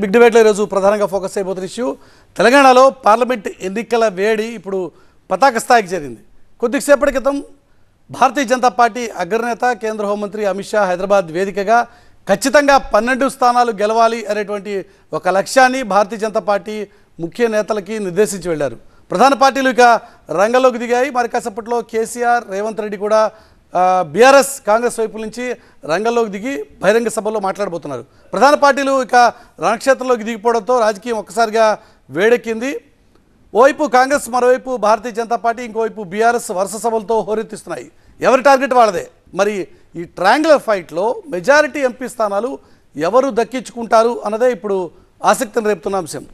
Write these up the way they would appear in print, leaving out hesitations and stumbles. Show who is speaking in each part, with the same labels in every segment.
Speaker 1: Big డిబేట్లో ఈరోజు ప్రధానంగా ఫోకస్ అయిపోతున్న ఇష్యూ తెలంగాణలో పార్లమెంట్ ఎన్నికల వేడి ఇప్పుడు పతాక స్థాయికి చేరింది. కొద్దిసేపటి క్రితం భారతీయ జనతా పార్టీ అగ్రనేత కేంద్ర హోంమంత్రి అమిత్ షా హైదరాబాద్ వేదికగా ఖచ్చితంగా 12 స్థానాలు గెలవాలి అనేటువంటి ఒక లక్ష్యాన్ని భారతీయ జనతా పార్టీ ముఖ్య నేతలకి నిర్దేశించి వెళ్లారు. ప్రధాన పార్టీలు ఇక రంగంలోకి దిగాయి. మరి కాసేపట్లో కేసీఆర్, రేవంత్ రెడ్డి కూడా బీఆర్ఎస్ కాంగ్రెస్ వైపు నుంచి రంగంలోకి దిగి బహిరంగ సభలో మాట్లాడబోతున్నారు. ప్రధాన పార్టీలు ఇక రణక్షేత్రంలోకి దిగిపోవడంతో రాజకీయం ఒక్కసారిగా వేడెక్కింది. ఓవైపు కాంగ్రెస్, మరోవైపు భారతీయ జనతా పార్టీ, ఇంకోవైపు బీఆర్ఎస్ వరుస సభలతో హోరెత్తిస్తున్నాయి. ఎవరి టార్గెట్ వాళ్ళదే. మరి ఈ ట్రయాంగులర్ ఫైట్లో మెజారిటీ ఎంపీ స్థానాలు ఎవరు దక్కించుకుంటారు అన్నదే ఇప్పుడు ఆసక్తిని రేపుతున్న అంశం.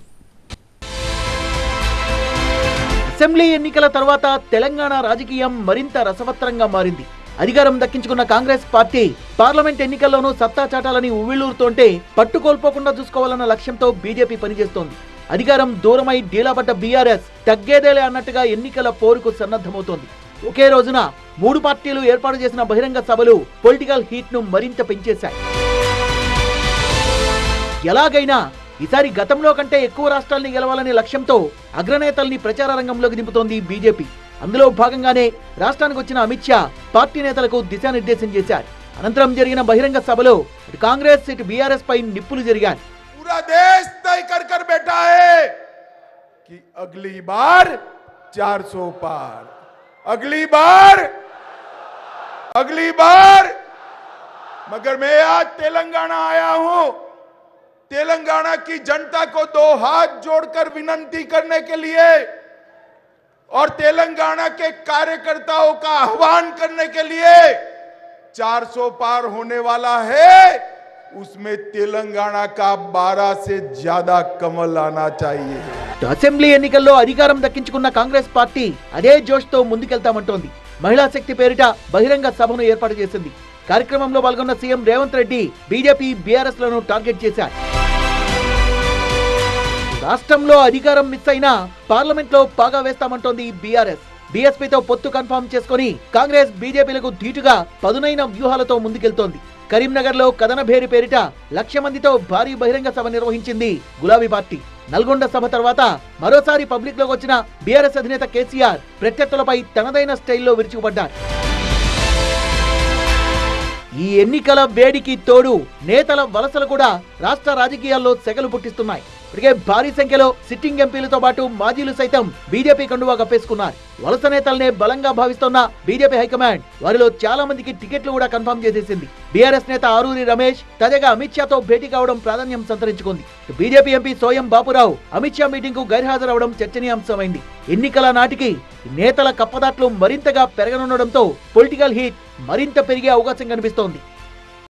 Speaker 2: అసెంబ్లీ ఎన్నికల తర్వాత తెలంగాణ రాజకీయం మరింత రసవత్తరంగా మారింది. అధికారం దక్కించుకున్న కాంగ్రెస్ పార్టీ పార్లమెంట్ ఎన్నికల్లోనూ సత్తా చాటాలని ఉవ్విళ్లూరుతోంటే పట్టుకోల్పోకుండా చూసుకోవాలన్న లక్ష్యంతో బీజేపీ పనిచేస్తోంది. అధికారం దూరమై డీలాపడ్డ బీఆర్ఎస్ తగ్గేదేలే అన్నట్టుగా ఎన్నికల పోరుకు సన్నద్ధమవుతోంది. ఒకే రోజున 3 పార్టీలు ఏర్పాటు చేసిన బహిరంగ సభలు పొలిటికల్ హీట్ ను మరింత పెంచేశాయి. ఎలాగైనా ఈసారి గతంలో కంటే ఎక్కువ రాష్ట్రాల్ని గెలవాలనే లక్ష్యంతో అగ్రనేతల్ని ప్రచార రంగంలోకి దింపుతోంది బీజేపీ. అందులో భాగంగానే రాష్ట్రానికి వచ్చిన అమిత్ షా పార్టీ నేతలకు దిశానిర్దేశం చేశారు. అనంతరం జరిగిన బహిరంగ సభలో ఇటు కాంగ్రెస్, ఇటు బీఆర్ఎస్ పై నిప్పులు జరిగాయి.
Speaker 3: पूरा देश तय कर बैठा है कि अगली बार 400 पार, अगली बार मगर मैं आज तेलंगाना आया हूं तेलंगाना की जनता को 2 हाथ जोड़कर विनती करने के लिए और तेलंगाना के कार्यकर्ताओं का आह्वान करने के लिए 400 पार होने वाला है. उसमें तेलंगाना का 12 से ज्यादा कमल आना चाहिए.
Speaker 2: అసెంబ్లీ ఎన్నికల్లో అధికారం దక్కించుకున్న కాంగ్రెస్ పార్టీ అదే జోష్తో ముందుకెళ్తామంటోంది. మహిళా శక్తి పేరిట బహిరంగ సభను ఏర్పాటు చేసింది. కార్యక్రమంలో పాల్గొన్న CM Revanth Reddy BJP, BRS లను టార్గెట్ చేశారు. రాష్ట్రంలో అధికారం మిస్ అయినా పార్లమెంట్ లో పాగా వేస్తామంటోంది బీఆర్ఎస్. బీఎస్పీతో పొత్తు కన్ఫర్మ్ చేసుకుని కాంగ్రెస్, బీజేపీలకు ధీటుగా పదునైన వ్యూహాలతో ముందుకెళ్తోంది. కరీంనగర్ లో కథన భేరి పేరిట 1,00,000 మందితో భారీ బహిరంగ సభ నిర్వహించింది గులాబీ పార్టీ. నల్గొండ సభ తర్వాత మరోసారి పబ్లిక్ లోకి వచ్చిన బీఆర్ఎస్ అధినేత కేసీఆర్ ప్రత్యర్థులపై తనదైన స్టైల్లో విరుచుకుపడ్డారు. ఈ ఎన్నికల వేడికి తోడు నేతల వలసలు కూడా రాష్ట్ర రాజకీయాల్లో సెగలు పుట్టిస్తున్నాయి. ఇప్పటికే భారీ సంఖ్యలో సిట్టింగ్ ఎంపీలతో పాటు మాజీలు సైతం బీజేపీ కండువా కప్పేసుకున్నారు. వలస నేతలనే బలంగా భావిస్తున్న బీజేపీ హైకమాండ్ వారిలో చాలా మందికి టికెట్లు కూడా కన్ఫర్మ్ చేసేసింది. బీఆర్ఎస్ నేత ఆరూరి రమేష్ తాజాగా అమిత్ షాతో భేటీ కావడం ప్రాధాన్యం సంతరించుకుంది. BJP MP Soyam Bapurao Amit Shah meeting కు గైర్హాజరవడం చర్చనీయాంశమైంది. ఎన్నికల నాటికి నేతల కప్పదాట్లు మరింతగా పెరగనుండడంతో పొలిటికల్ హీట్ మరింత పెరిగే అవకాశం కనిపిస్తోంది.